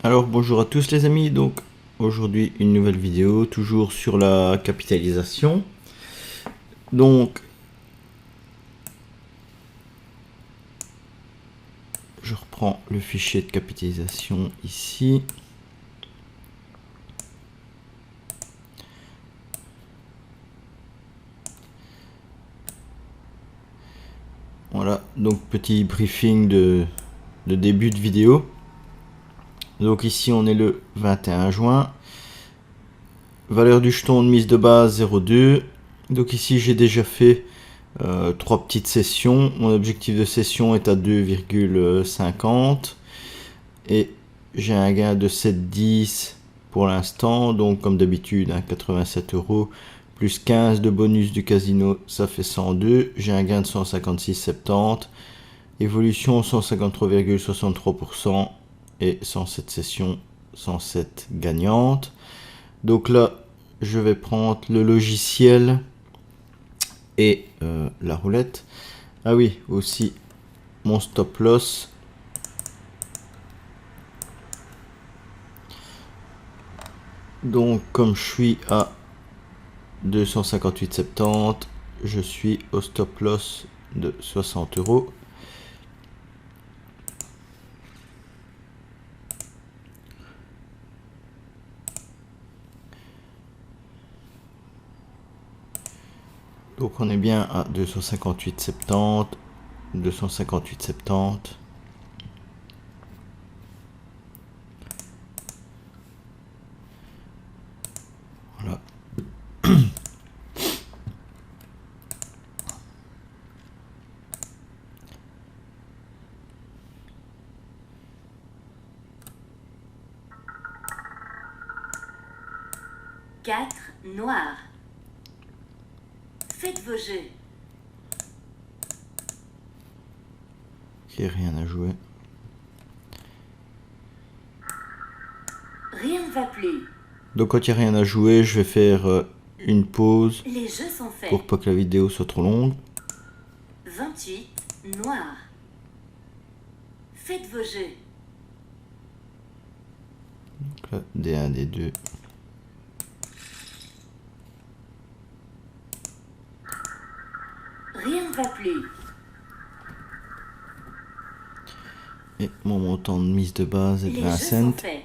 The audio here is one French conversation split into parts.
Alors bonjour à tous les amis, donc aujourd'hui une nouvelle vidéo, toujours sur la capitalisation. Donc je reprends le fichier de capitalisation ici. Voilà, donc petit briefing de début de vidéo. Donc ici on est le 21 juin. Valeur du jeton de mise de base 0,2. Donc ici j'ai déjà fait 3 petites sessions. Mon objectif de session est à 2,50 et j'ai un gain de 7,10 pour l'instant. Donc comme d'habitude 87 € plus 15 de bonus du casino, ça fait 102. J'ai un gain de 156,70. Évolution 153,63% et 107 sessions, 107 gagnantes. Donc là je vais prendre le logiciel et la roulette. Ah oui, aussi mon stop loss. Donc comme je suis à 258,70, je suis au stop loss de 60 €. Donc on est bien à 258,70, 258,70. Voilà. Quatre noirs. Faites vos jeux. Il n'y a rien à jouer. Rien ne va plus. Donc quand il n'y a rien à jouer, je vais faire une pause Les jeux sont faits. pour pas que la vidéo soit trop longue. 28 noirs. Faites vos jeux. Donc là, D1, D2. Rien ne va plus. Et mon montant de mise de base est de Les 20 jeux sont cents. faits.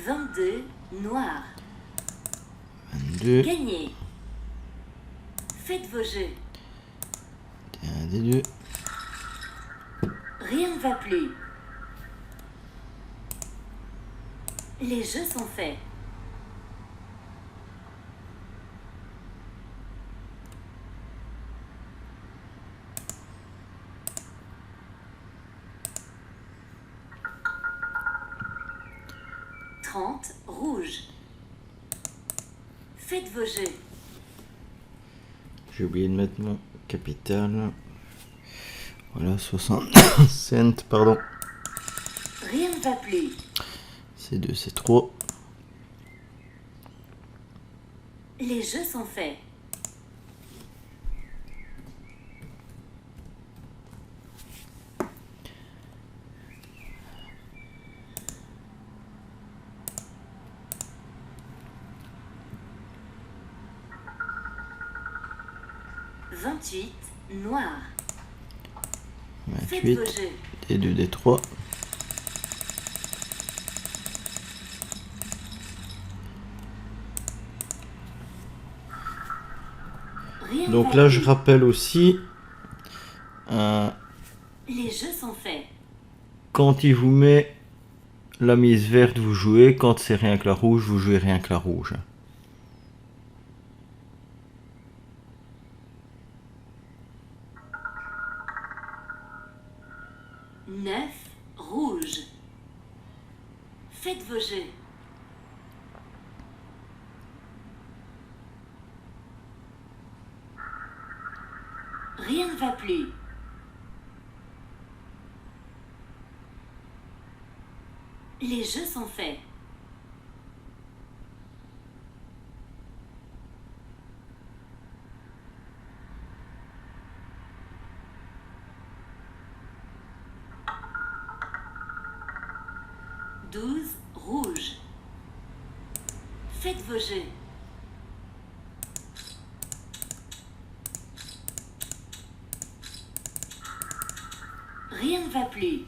Vingt-deux noirs. 22. Gagnez. Faites vos jeux. D1, D2. Rien ne va plus. Les jeux sont faits. Trente rouges. Faites vos jeux. J'ai oublié de mettre mon capital. Voilà, 60 cents, pardon. Rien ne va plus. C2, C3. Les jeux sont faits. Vingt-huit noirs. Faites vos 28. jeux. D2, D3. Rien ne Donc va là, plus. je rappelle aussi, Les jeux sont faits. quand il vous met la mise verte, vous jouez. Quand c'est rien que la rouge, vous jouez rien que la rouge. Neuf rouges. Faites vos jeux. Rien ne va plus. Les jeux sont faits. Douze rouge. Faites vos jeux. Rien ne va plus.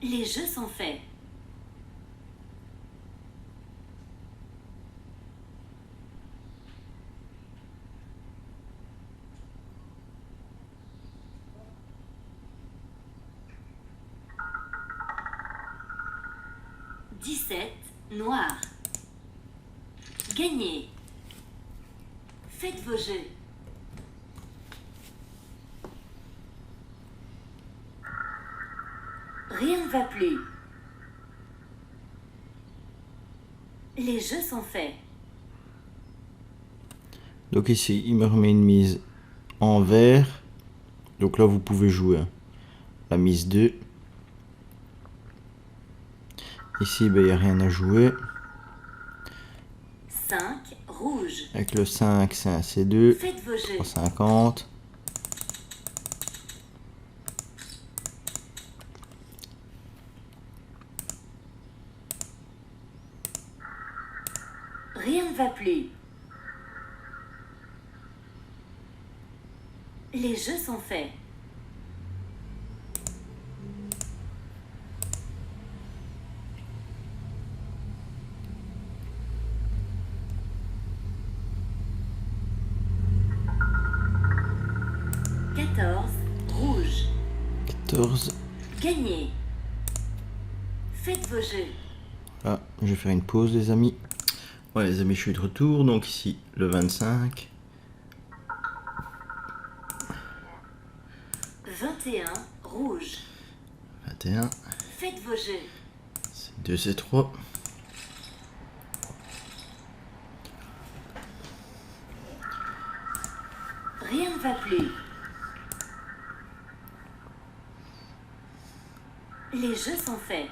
Les jeux sont faits. Dix-sept noir. Gagnez. Faites vos jeux. Rien ne va plus. Les jeux sont faits. Donc ici, il me remet une mise en vert. Donc là, vous pouvez jouer la mise 2. Ici, ben, il n'y a rien à jouer. 5 rouge. Avec le 5, c'est un C2. Faites vos jeux. 350. Rien ne va plus. Les jeux sont faits. Rouge. 14. Gagnez. Faites vos jeux. Là, je vais faire une pause, les amis. Ouais, les amis, je suis de retour. Donc ici, le 25. 21 rouge. 21. Faites vos jeux. C2, C3. Rien ne va plus. Les jeux sont faits.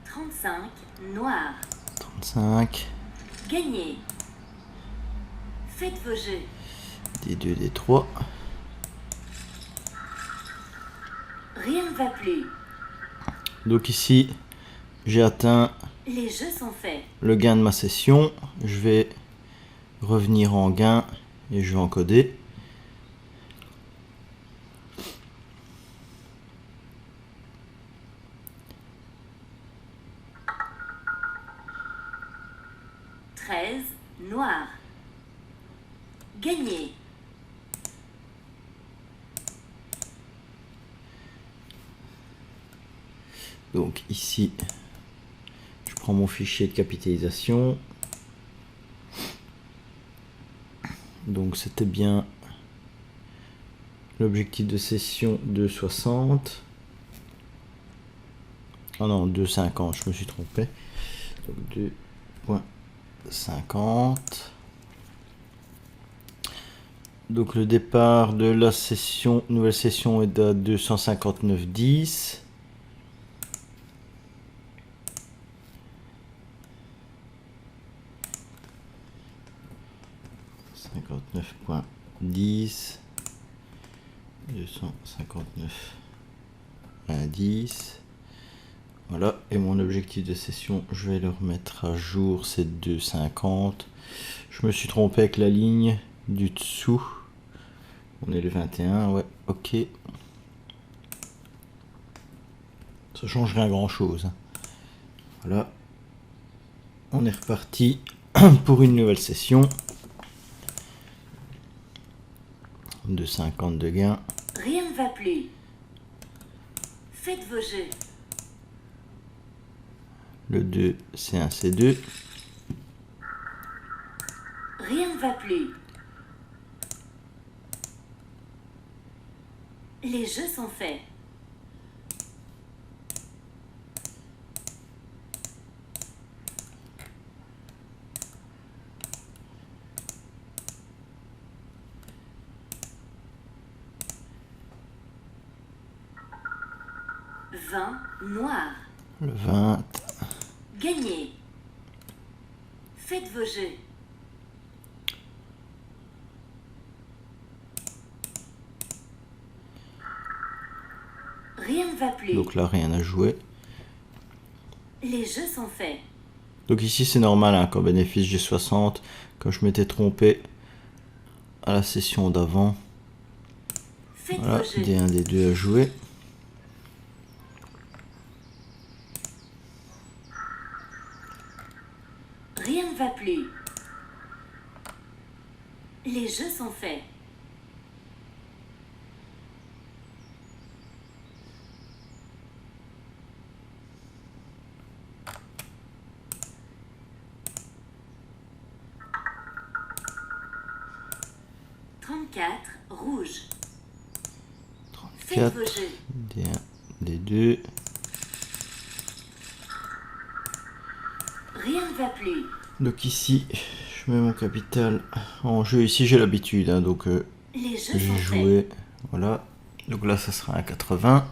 Trente-cinq noir. 35. Gagnez. Faites vos jeux. D2, D3. Rien ne va plus. Donc ici, j'ai atteint Les jeux sont faits. le gain de ma session. Je vais revenir en gain et je vais encoder. Noir. Gagnez. Donc ici, je prends mon fichier de capitalisation. Donc c'était bien l'objectif de session 2,60. Ah non, 2,50, je me suis trompé. Donc 2,50. Donc le départ de la session, nouvelle session est à 259,10. $59,10 259,10. Voilà, et mon objectif de session, je vais le remettre à jour, c'est 2,50. Je me suis trompé avec la ligne du dessous. On est le 21, ouais, ok. Ça change rien grand chose. Voilà. On est reparti pour une nouvelle session. 2,50 de gain. Rien ne va plus. Faites vos jeux. Le 2, c'est un C2. Rien ne va plus. Les jeux sont faits. 20 noir. Le 20. Gagné. Faites vos jeux. Rien ne va plus. Donc là, rien à jouer. Les jeux sont faits. Donc ici, c'est normal, hein, qu'en bénéfice, j'ai 60. Comme je m'étais trompé à la session d'avant. Faites Voilà, vos jeux. D1, D2 à jouer. Rien ne va plus. Les jeux sont faits. Rouge. Faites 34. vos jeux. D1, D2. Rien ne va plus. Donc ici, je mets mon capital en jeu. Ici, j'ai l'habitude, hein, donc Les jeux j'ai sont faits. joué. Voilà. Donc là, ça sera un 80.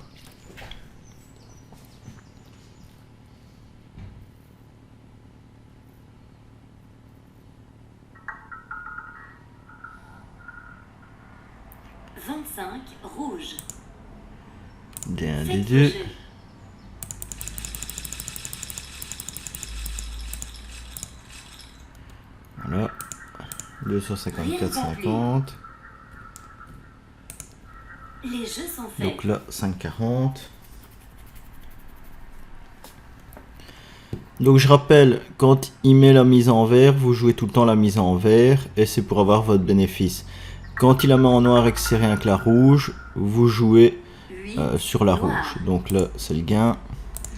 Rouge. D1, Faites vos D2. jeux. Voilà. 254, 50. Les jeux sont faits. Donc là, 5,40. Donc je rappelle, quand il met la mise en vert, vous jouez tout le temps la mise en vert et c'est pour avoir votre bénéfice. Quand il la met en noir et que c'est rien que la rouge, vous jouez sur la noir. rouge. Donc là, c'est le gain.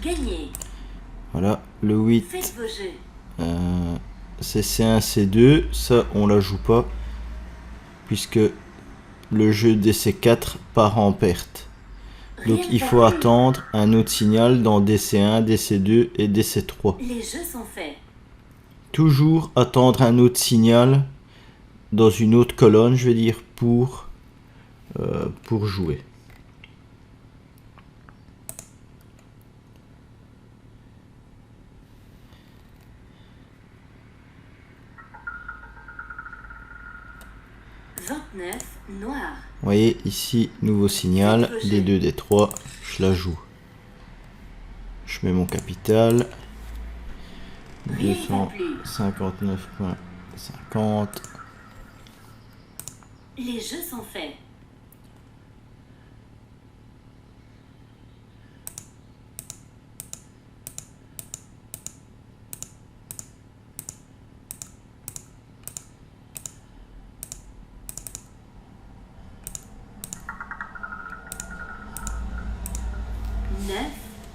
Gagné. Voilà, le 8, Faites vos jeux. c'est C1, C2. Ça, on la joue pas puisque le jeu DC4 part en perte. Donc Rien il ne faut va plus. attendre un autre signal dans DC1, DC2 et DC3. Les jeux sont faits. Toujours attendre un autre signal dans une autre colonne, je vais dire, pour jouer. Noir. Vous voyez ici, nouveau signal, D2, D3, je la joue. Je mets mon capital. Rien ne va plus. 259,50. Les jeux sont faits.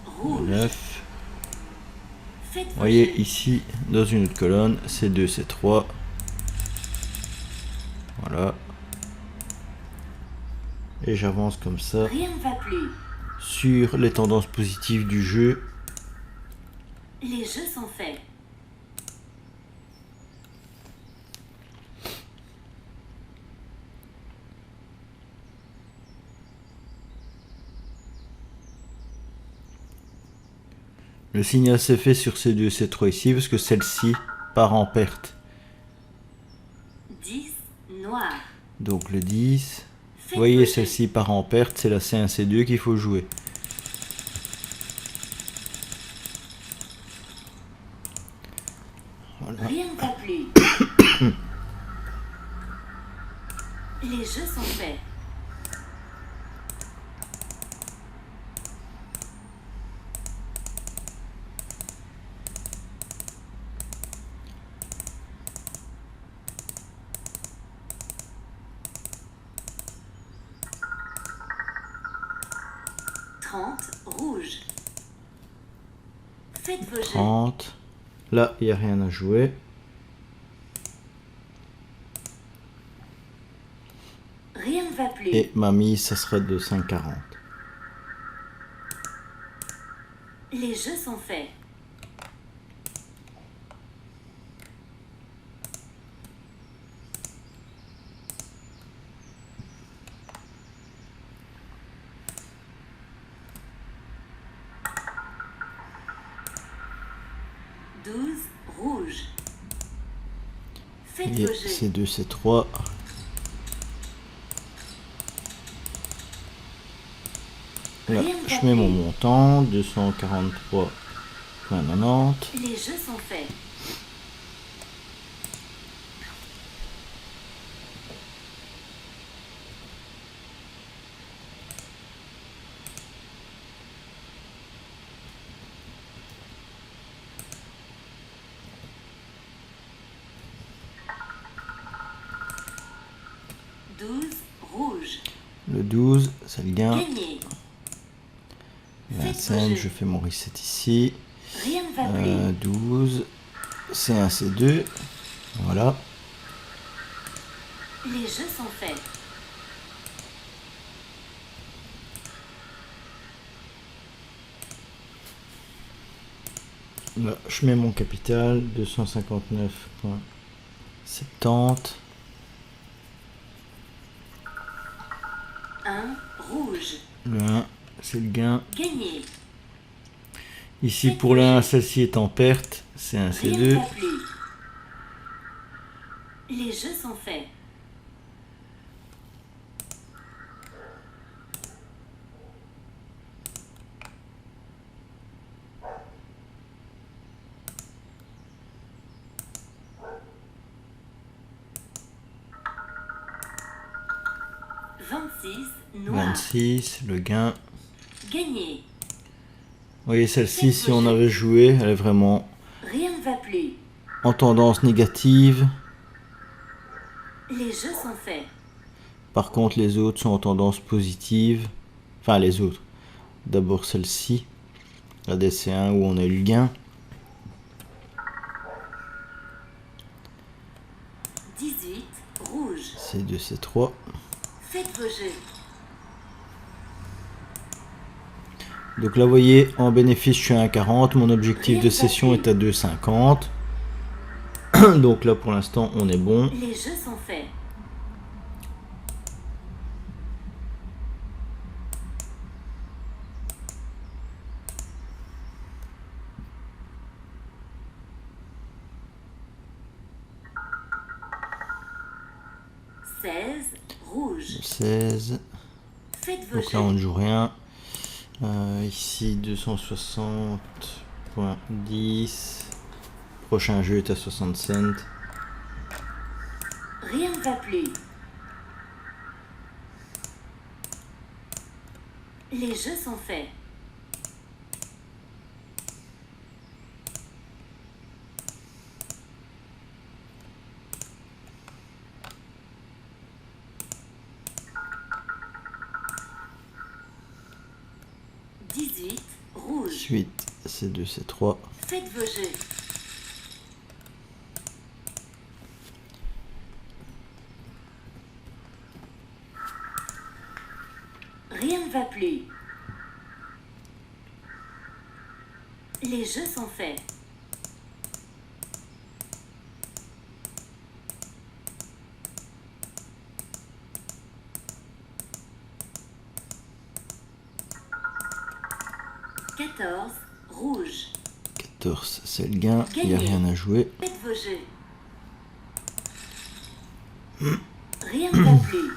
Rouge. 9. Faites Vous vos voyez jeux. ici, dans une autre colonne, C2, C3. Voilà. Et j'avance comme ça Rien ne va plus. sur les tendances positives du jeu. Les jeux sont faits. Le signal s'est fait sur C2, C3 ici parce que celle-ci part en perte. 10 noir. Donc le 10. Vous Faites voyez, vos jeux. celle-ci part en perte, c'est la C1, C2 qu'il faut jouer. Voilà. Rien ne va plus. Les jeux sont faits. Rouge. Faites vos jeux. 30. Là, il n'y a rien à jouer. Rien ne va plus. Et ma mise, ça serait de 5,40. Les jeux sont faits. 12 rouge. Faites Et vos jets. C2, C3. Là, Rien je mets mon tapé. montant, 243,90. Les jeux sont faits. Rouge. Le 12, c'est le gain. Gagné. 25, je fais mon reset ici. Rien ne va plus. 12, C1, C2. Voilà. Les jeux sont faits. Là, je mets mon capital, 259,70. 1 rouge. Le 1, c'est le gain. Gagné. Ici, pour le 1, celle-ci est en perte. C'est un Rien C2. ne va plus. Les jeux sont faits. Noir. 26, le gain. Gagné. Vous voyez, celle-ci, si on avait joué, elle est vraiment Rien ne va plus. en tendance négative. Les jeux sont faits. Par contre, les autres sont en tendance positive. Enfin, les autres. D'abord celle-ci, la DC1 où on a eu le gain. 18 rouge. C2, C3. Faites vos jeux. Donc là, vous voyez, en bénéfice, je suis à 1,40. Mon objectif Rien de ne va session plus. est à 2,50. Donc là, pour l'instant, on est bon. Les jeux sont faits. Rouge. 16. Faites vos Donc jeux. là, on ne joue rien. Ici, 260,10. Prochain jeu est à 60 cents. Rien ne va plus. Les jeux sont faits. Rouge. 18, C2, C3. Faites vos jeux. Rien ne va plus. Les jeux sont faits. Rouge. 14, c'est le gain. Il n'y a Gagné. rien à jouer. Faites vos jeux. Rien ne va plus.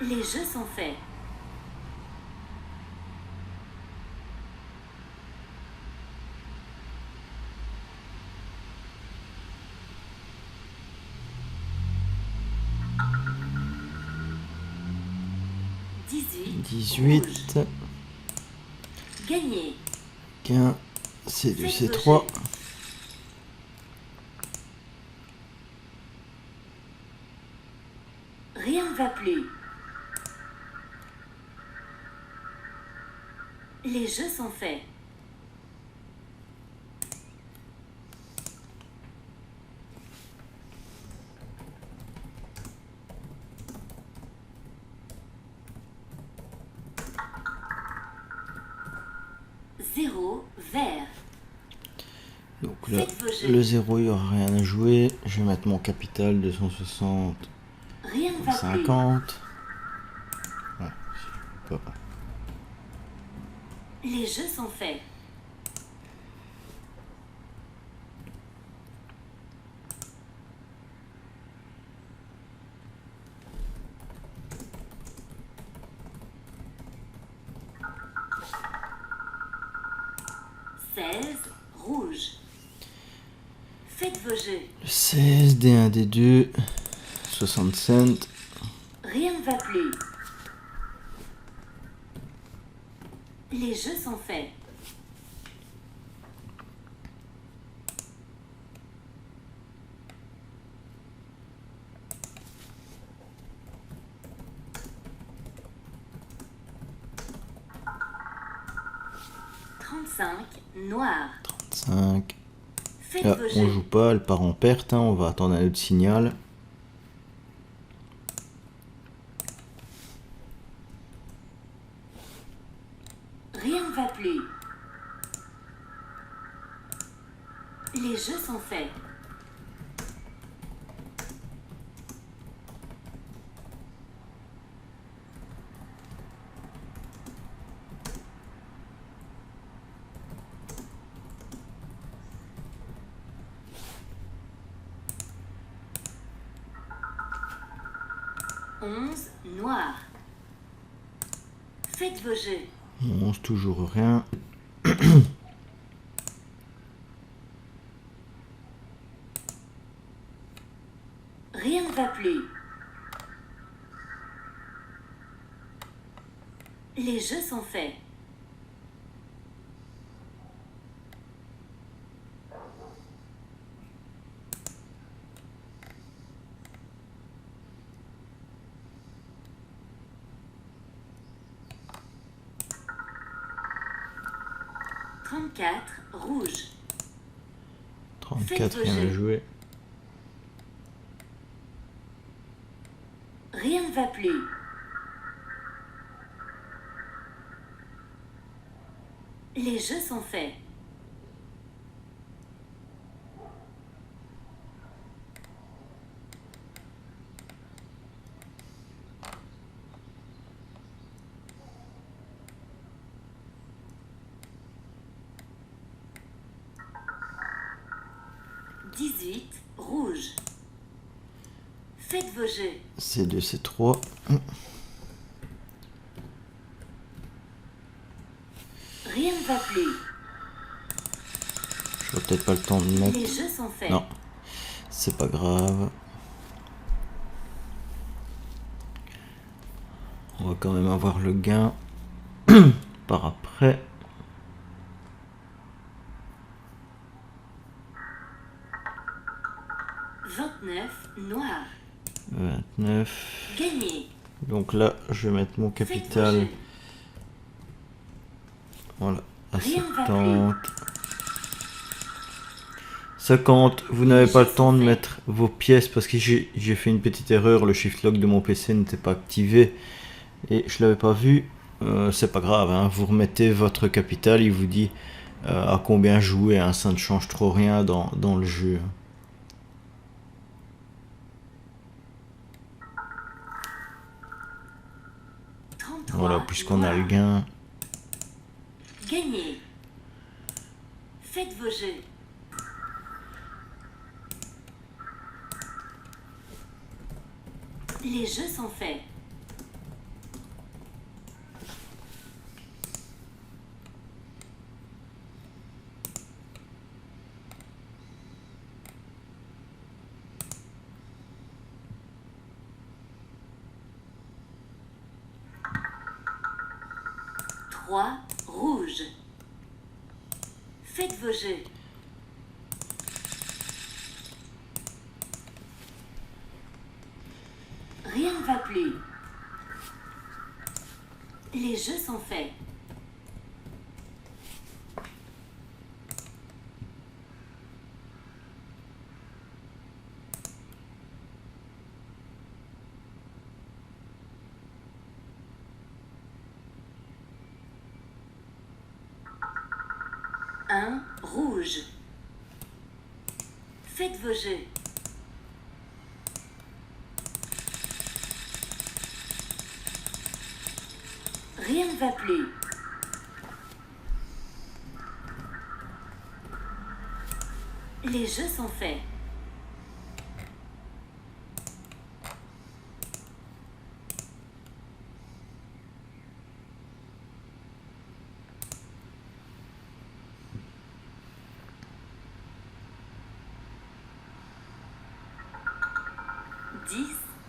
Les jeux sont faits. Rouge. 18, Gagné. gain. C2, Faites vos C3. jeux. Rien ne va plus. Les jeux sont faits. Zéro vert. Donc là, Faites vos jeux. le 0, il n'y aura rien à jouer. Je vais mettre mon capital, 260, Rien ne va plus. 50. Ouais, pas. Les jeux sont faits. Rouge. Faites vos jeux. Le 16, D1, D2, 60 cents. Rien ne va plus. Les jeux sont faits. Noir. 35. Faites Là, vos on jeux. joue pas, elle part en perte, hein, on va attendre un autre signal. Rien ne va plus. Les jeux sont faits. Noir. Faites vos jeux. 11, toujours rien. Rien ne va plus. Les jeux sont faits. Rouge. 34, Faites vos rien à jeux. jouer. Rien ne va plus. Les jeux sont faits. Rouge. Faites vos jeux. C2, C3. Rien ne va plus. J'aurais peut-être pas le temps de mettre. Les jeux sont faits. Non, c'est pas grave. On va quand même avoir le gain par après. Noir. 29. Gagné. Donc là, je vais mettre mon Faites vos capital. jeux. Voilà, à Rien ne va 70. 50, vous n'avez pas le temps de mettre vos pièces parce que j'ai fait une petite erreur. Le shift lock de mon PC n'était pas activé et je l'avais pas vu. C'est pas grave, hein. Vous remettez votre capital, il vous dit à combien jouer, hein. Ça ne change trop rien dans le jeu. Voilà, puisqu'on a le gain. Gagné. Faites vos jeux. Les jeux sont faits. Rouge. Faites vos jeux. Rien ne va plus. Les jeux sont faits. Rouge. Faites vos jeux. Rien ne va plus. Les jeux sont faits.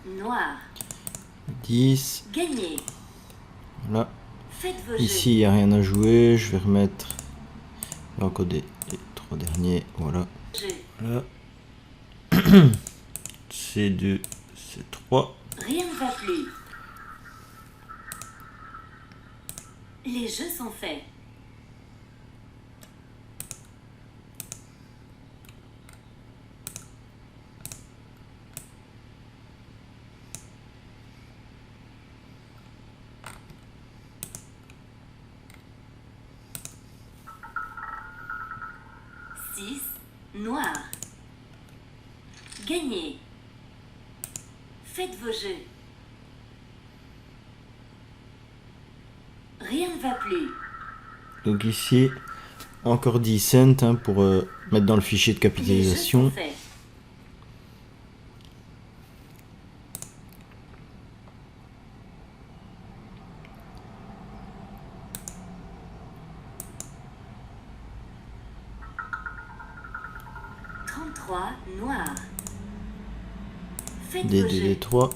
Noir. 10. Gagné. Voilà. Faites vos Ici, il n'y a rien à jouer. Je vais remettre encore les 3 derniers. Voilà. jeux. Voilà. C2, C3. Rien ne va plus. Les jeux sont faits. Noir. Gagné. Faites vos jeux. Rien ne va plus. Donc ici, encore 10 cents hein, pour mettre dans le fichier de Les jeux capitalisation. sont faits. Noir. Faites vos D2, jeux. D3.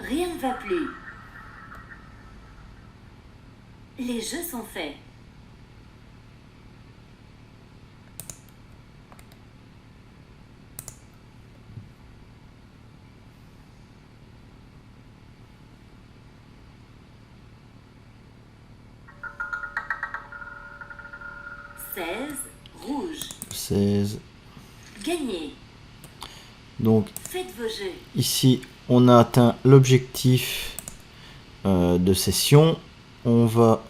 Rien ne va plus. Les jeux sont faits. Rouge. 16. Gagné. Donc Faites vos jeux. ici, on a atteint l'objectif de session. On va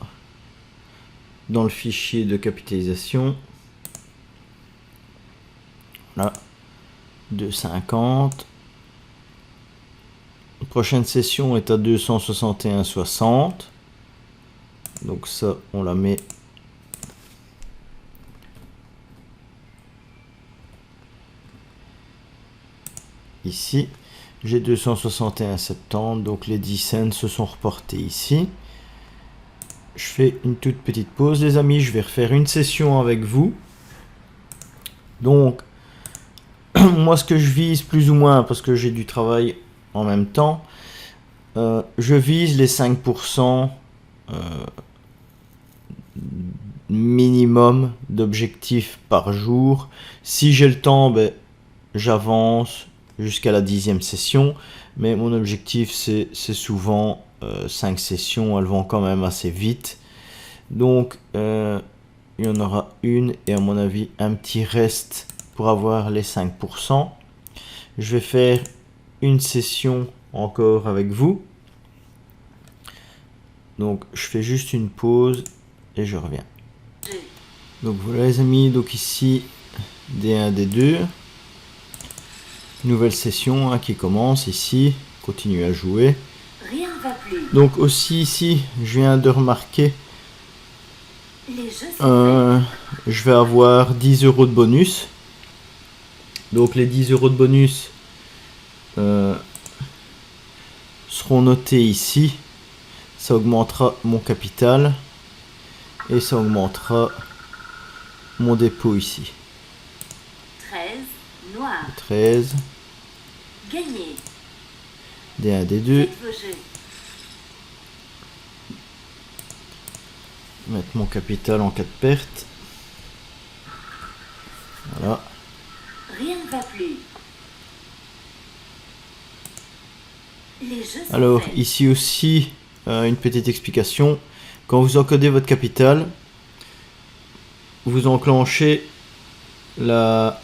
dans le fichier de capitalisation. Là, 2,50. La prochaine session est à 261,60. Donc ça, on la met ici. J'ai 261,70, donc les 10 cents se sont reportés ici. Je fais une toute petite pause les amis, je vais refaire une session avec vous. Donc moi ce que je vise plus ou moins, parce que j'ai du travail en même temps, je vise les 5% minimum d'objectifs par jour. Si j'ai le temps, ben, j'avance jusqu'à la 10e session, mais mon objectif c'est souvent 5 sessions, elles vont quand même assez vite, donc il y en aura une et à mon avis un petit reste pour avoir les 5%. Je vais faire une session encore avec vous, donc je fais juste une pause et je reviens. Donc voilà les amis, donc ici D1, D2, nouvelle session hein, qui commence ici, continue à jouer. Rien ne va plus. Donc aussi ici, je viens de remarquer, Les jeux sont je vais avoir 10 € de bonus. Donc les 10 € de bonus seront notés ici. Ça augmentera mon capital et ça augmentera mon dépôt ici. faits. 13. Noir. 13, Gagné. D1, D2. Faites vos jeux. Mettre mon capital en cas de perte. Voilà. Rien ne va plus. Les jeux sont Alors faits. ici aussi une petite explication. Quand vous encodez votre capital, vous enclenchez la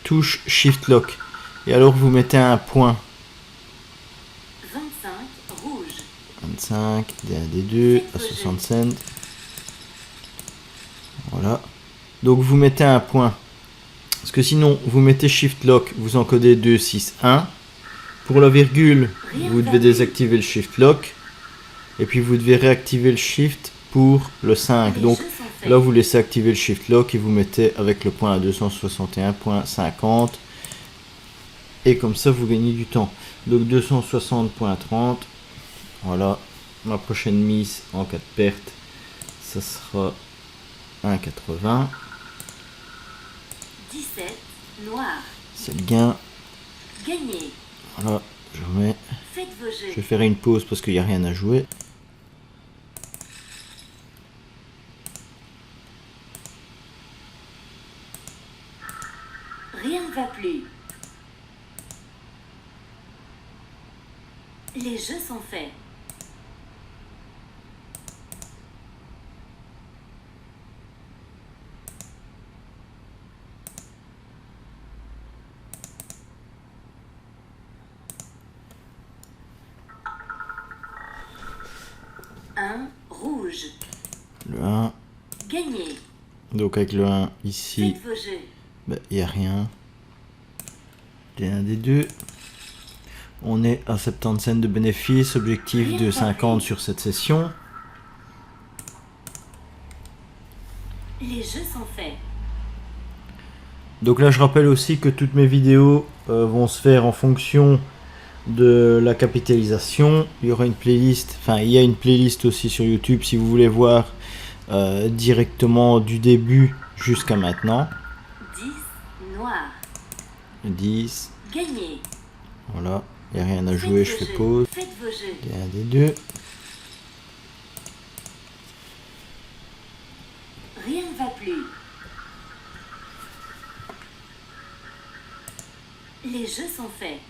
touche Shift Lock et alors vous mettez un point. 25. Rouge. 25, D1, D2 à 60 cents. Voilà. Donc vous mettez un point. Parce que sinon vous mettez Shift Lock, vous encodez 2, 6, 1. Pour la virgule, vous devez désactiver le Shift Lock. Et puis vous devez réactiver le Shift pour le 5. Les Donc jeux sont faits. fait. Là, vous laissez activer le Shift Lock et vous mettez avec le point à 261.50. Et comme ça, vous gagnez du temps. Donc 260.30. Voilà. Ma prochaine mise en cas de perte, ça sera 1,80. 17, noir. C'est le gain. Gagné. Voilà. Je remets. Faites vos Je jeux. vais faire une pause parce qu'il n'y a rien à jouer. Rien ne va plus. Les jeux sont faits. Un rouge. Le 1. Gagné. Donc avec le 1 ici, Faites vos jeux. il n'y a rien. J'ai un des deux. On est à 70 cents de bénéfice, objectif de 50 sur cette session. Les jeux sont faits. Donc là je rappelle aussi que toutes mes vidéos vont se faire en fonction de la capitalisation. Il y aura une playlist, enfin il y a une playlist aussi sur YouTube si vous voulez voir directement du début jusqu'à maintenant. 10, noir. 10, Gagné. voilà, il n'y a rien à jouer, je Faites vos fais jeux. pause. Faites vos jeux. Il y a un des deux. Rien ne va plus. Les jeux sont faits.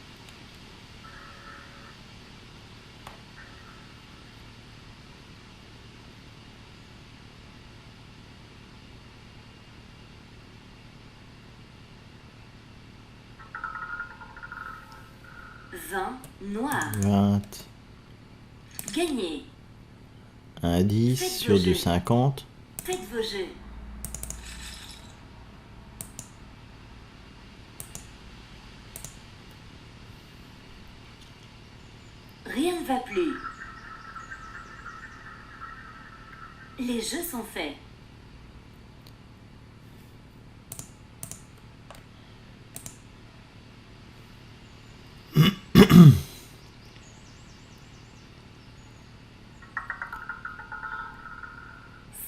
Noir. 20, Gagné. un 10 Faites sur vos du jeux. 50. Faites vos jeux. Rien ne va plus. Les jeux sont faits.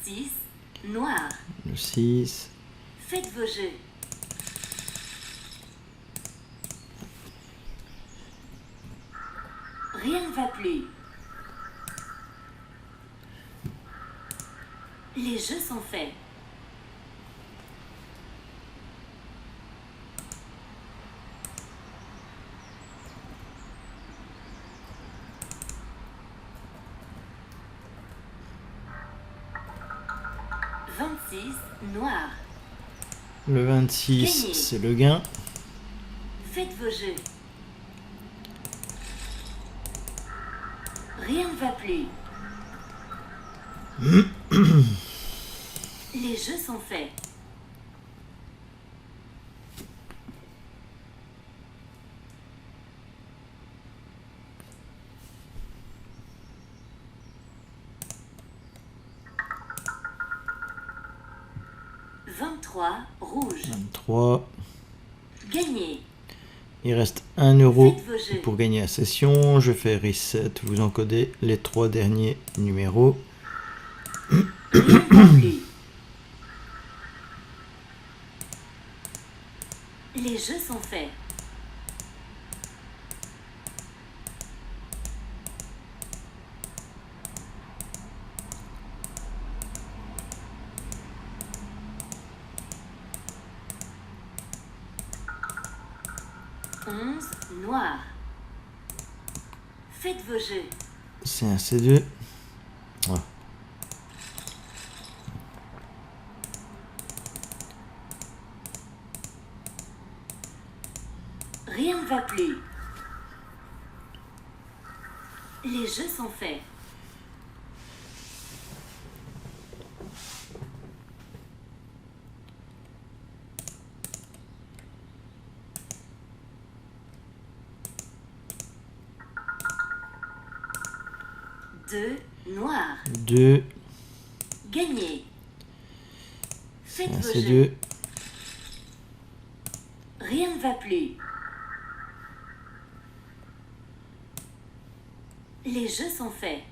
Six, noir. Le 6, Faites vos jeux. Rien ne va plus. Les jeux sont faits. Noir. le 26 Gagné. c'est le gain. Faites vos jeux. Rien ne va plus. Les jeux sont faits. Rouge. 23. Gagné. Il reste 1 euro Faites vos jeux. pour gagner la session. Je fais reset. Vous encodez les 3 derniers numéros. Rien ne va plus. Les jeux sont faits. Noir. Faites vos jeux. C'est un C2. Voilà. Rien ne va plus. Les jeux sont faits. Deux, noir. 2. Gagné. Faites Un vos jeux. C2. Rien ne va plus. Les jeux sont faits.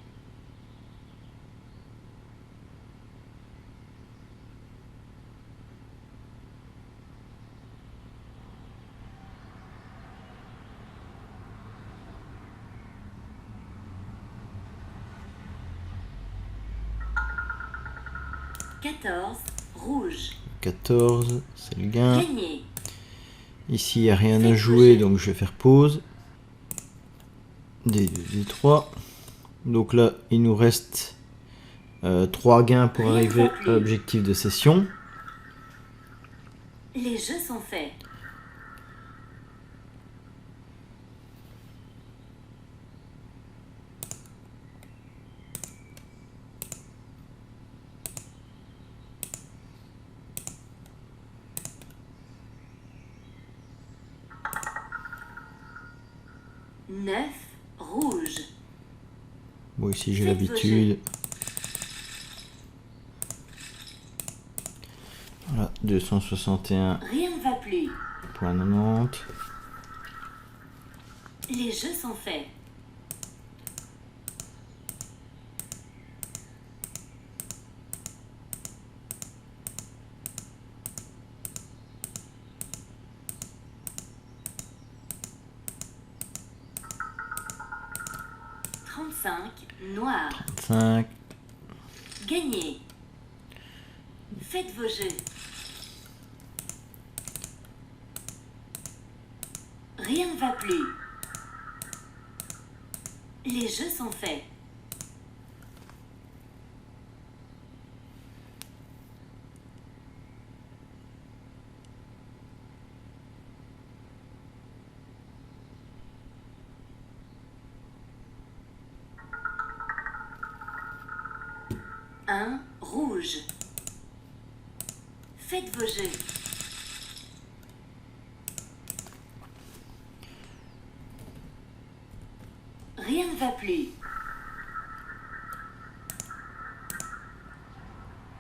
Quatorze, rouge. 14, c'est le gain. Gagné. Ici, il n'y a rien à Faites jouer, vos jeux. donc je vais faire pause. D2, D3. Donc là, il nous reste 3 gains pour Rien ne arriver va plus. à l'objectif de session. Les jeux sont faits. Neuf, rouge. Bon, ici j'ai Faites vos l'habitude. Voilà, 261.90. Rien ne va plus. Les jeux sont faits. Trente-cinq, noir. 5. Gagné. Faites vos jeux. Rien ne va plus. Les jeux sont faits. Un, rouge. Faites vos jeux. Rien ne va plus.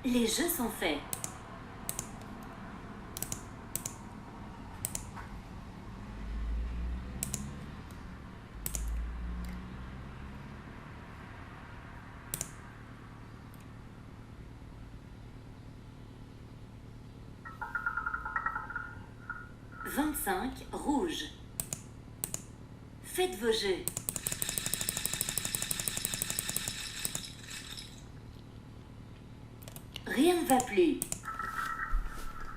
Les jeux sont faits. Vingt-cinq, rouge. Faites vos jeux. Rien ne va plus.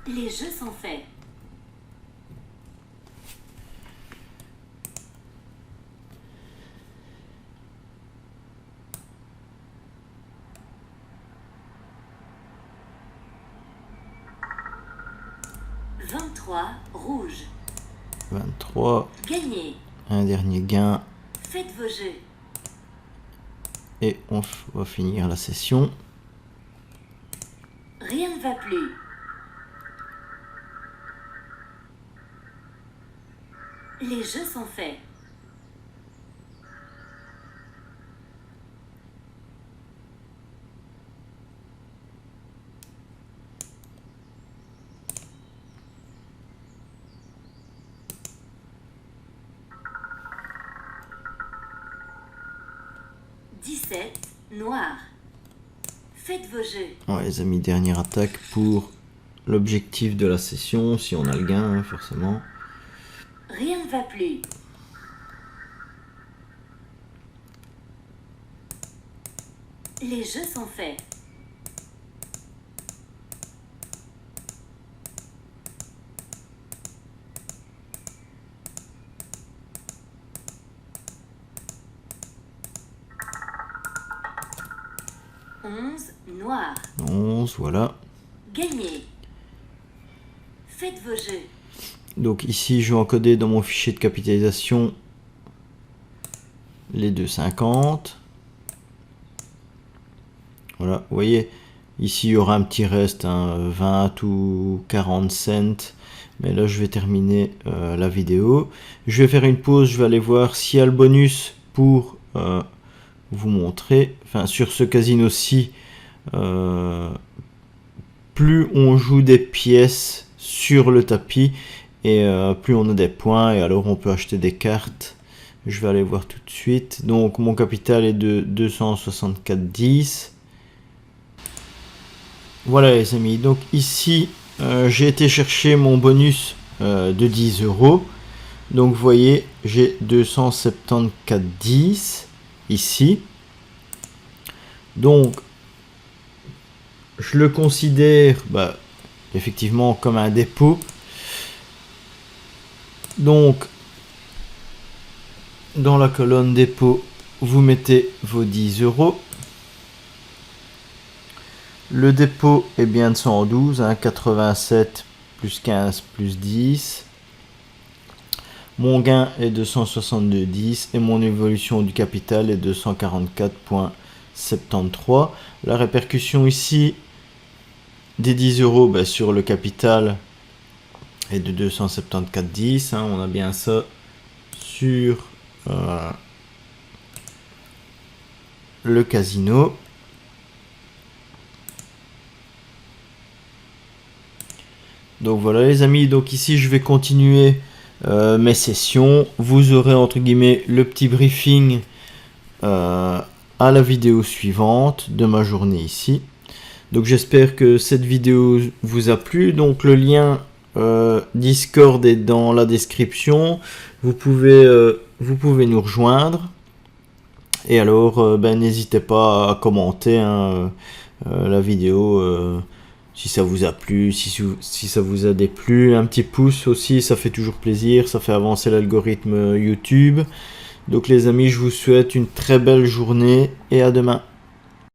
Les jeux sont faits. Vingt-trois, rouge. 23. Gagné. Un dernier gain. Faites vos jeux. Et on va finir la session. Rien ne va plus. Les jeux sont faits. Dix-sept, noir. Faites vos jeux. Ouais, les amis, dernière attaque pour l'objectif de la session, si on a le gain, hein, forcément. Rien ne va plus. Les jeux sont faits. Onze, noir. 11, voilà. Gagné. Faites vos jeux. Donc ici, je vais encoder dans mon fichier de capitalisation les 2,50. Voilà, vous voyez, ici il y aura un petit reste, hein, 20 ou 40 cents. Mais là, je vais terminer la vidéo. Je vais faire une pause, je vais aller voir s'il y a le bonus pour vous montrer. Enfin, sur ce casino-ci, plus on joue des pièces sur le tapis et plus on a des points, et alors on peut acheter des cartes. Je vais aller voir tout de suite. Donc mon capital est de 264,10. Voilà les amis, donc ici j'ai été chercher mon bonus de 10 €. Donc vous voyez, j'ai 274,10 ici. Donc je le considère effectivement comme un dépôt. Donc dans la colonne dépôt, vous mettez vos 10 €. Le dépôt est bien de 112, 87 plus 15 plus 10. Mon gain est de 162,10 et mon évolution du capital est de 144,73. La répercussion ici des 10 € sur le capital est de 274,10. On a bien ça sur le casino. Donc voilà les amis, donc ici je vais continuer mes sessions. Vous aurez entre guillemets le petit briefing à la vidéo suivante de ma journée ici. Donc j'espère que cette vidéo vous a plu. Donc le lien Discord est dans la description. Vous pouvez nous rejoindre. Et alors n'hésitez pas à commenter la vidéo si ça vous a plu, si ça vous a déplu. Un petit pouce aussi, ça fait toujours plaisir, ça fait avancer l'algorithme YouTube. Donc les amis, je vous souhaite une très belle journée et à demain.